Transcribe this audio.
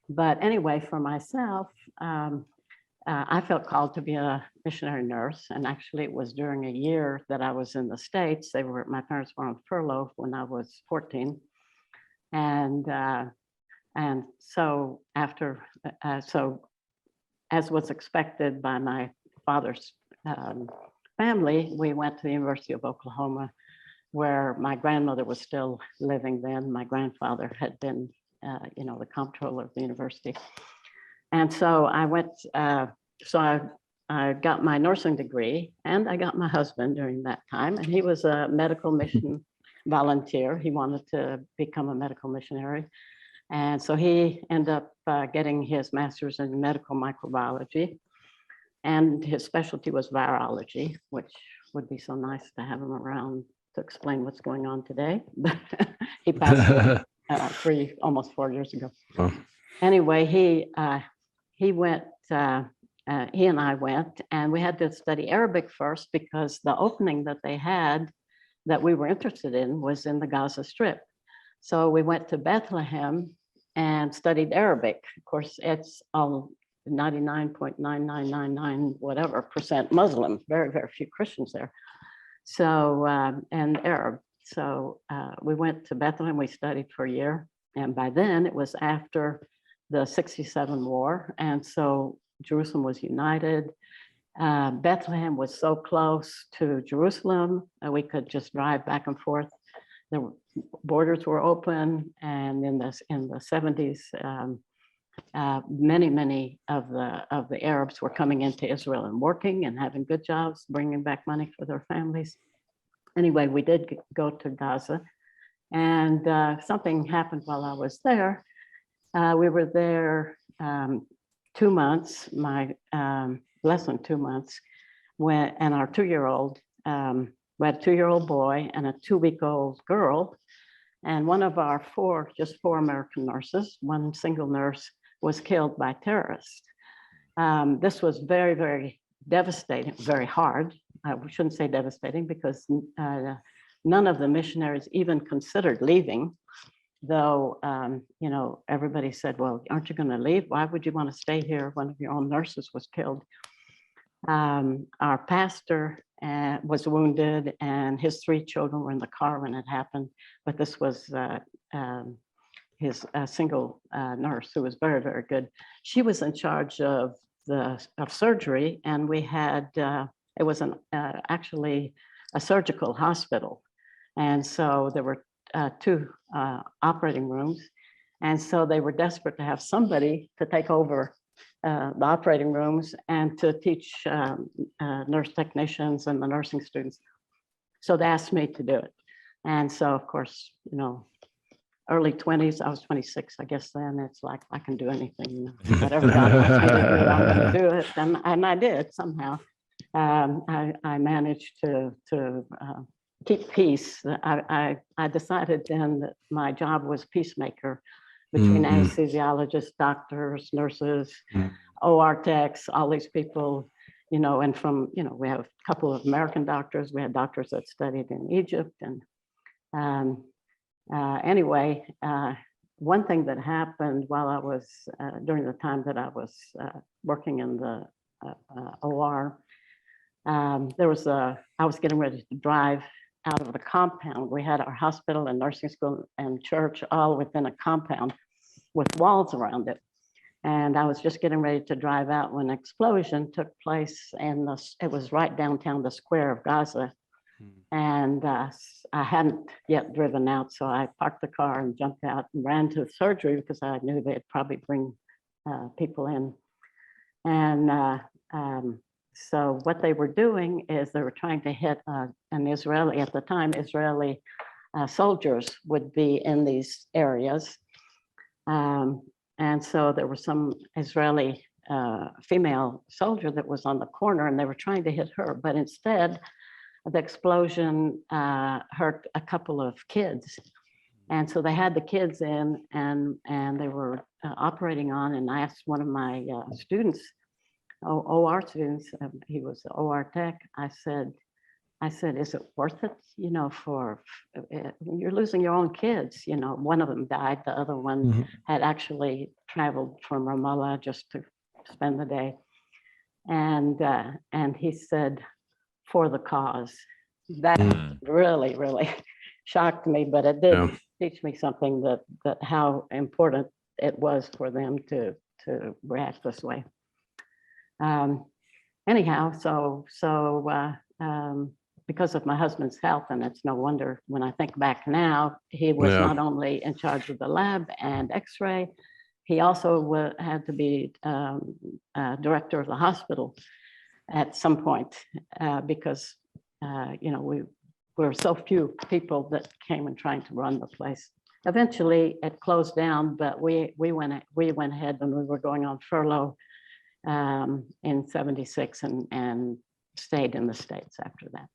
But anyway, for myself, I felt called to be a missionary nurse. And actually, it was during a year that I was in the States. My parents were on furlough when I was 14. And so so as was expected by my father's family, we went to the University of Oklahoma, where my grandmother was still living then. My grandfather had been, the comptroller of the university. And so I went, I got my nursing degree, and I got my husband during that time, and he was a medical mission volunteer. He wanted to become a medical missionary. And so he ended up getting his master's in medical microbiology, and his specialty was virology, which would be so nice to have him around to explain what's going on today. He passed away almost 4 years ago. Oh. Anyway, he went, he and I went, and we had to study Arabic first because the opening that they had that we were interested in was in the Gaza Strip. So we went to Bethlehem and studied Arabic. Of course, it's all 99.9999 whatever percent Muslim, very, very few Christians there. So, and Arab. So we went to Bethlehem, we studied for a year. And by then it was after the 67 war. And so Jerusalem was united. Bethlehem was so close to Jerusalem, we could just drive back and forth. The borders were open, and in the 70s, many of the Arabs were coming into Israel and working and having good jobs, bringing back money for their families. Anyway, we did go to Gaza, and something happened while I was there. We were there 2 months, less than 2 months, and our 2-year-old, we had a 2-year-old boy and a 2-week-old girl. And one of our four American nurses, one single nurse, was killed by terrorists. This was very, very devastating, very hard. We shouldn't say devastating because none of the missionaries even considered leaving, though, everybody said, well, aren't you going to leave? Why would you want to stay here? One of your own nurses was killed. Our pastor was wounded, and his 3 children were in the car when it happened. But this was his single nurse, who was very, very good. She was in charge of surgery, and we had it was actually a surgical hospital, and so there were 2 operating rooms, and so they were desperate to have somebody to take over the operating rooms and to teach nurse technicians and the nursing students. So they asked me to do it. And so, of course, early 20s, I was 26, I guess then. It's like, I can do anything, whatever God wants me to do, I'm going to do it. And I did somehow. I managed to keep peace. I decided then that my job was peacemaker between anesthesiologists, doctors, nurses, OR techs, all these people, and from, we have a couple of American doctors. We had doctors that studied in Egypt. And anyway, one thing that happened while I was, during the time that I was working in the OR, I was getting ready to drive out of the compound. We had our hospital and nursing school and church all within a compound with walls around it. And I was just getting ready to drive out when an explosion took place, and it was right downtown the square of Gaza. And I hadn't yet driven out, so I parked the car and jumped out and ran to the surgery because I knew they'd probably bring people in. And so what they were doing is they were trying to hit an Israeli, at the time, Israeli soldiers would be in these areas. And so there was some Israeli female soldier that was on the corner, and they were trying to hit her, but instead the explosion hurt a couple of kids. And so they had the kids in, and they were operating on, and I asked one of my students, OR students, he was the OR tech, I said, I said, is it worth it? You know, you're losing your own kids. You know, one of them died. The other one had actually traveled from Ramallah just to spend the day. And he said, for the cause. That really, really shocked me, but it did teach me something that how important it was for them to react this way. Anyhow, because of my husband's health, and it's no wonder when I think back now, he was not only in charge of the lab and X-ray, he also had to be director of the hospital at some point because you know, we were so few people that came and trying to run the place. Eventually, it closed down, but we went ahead when we were going on furlough in '76 and stayed in the States after that.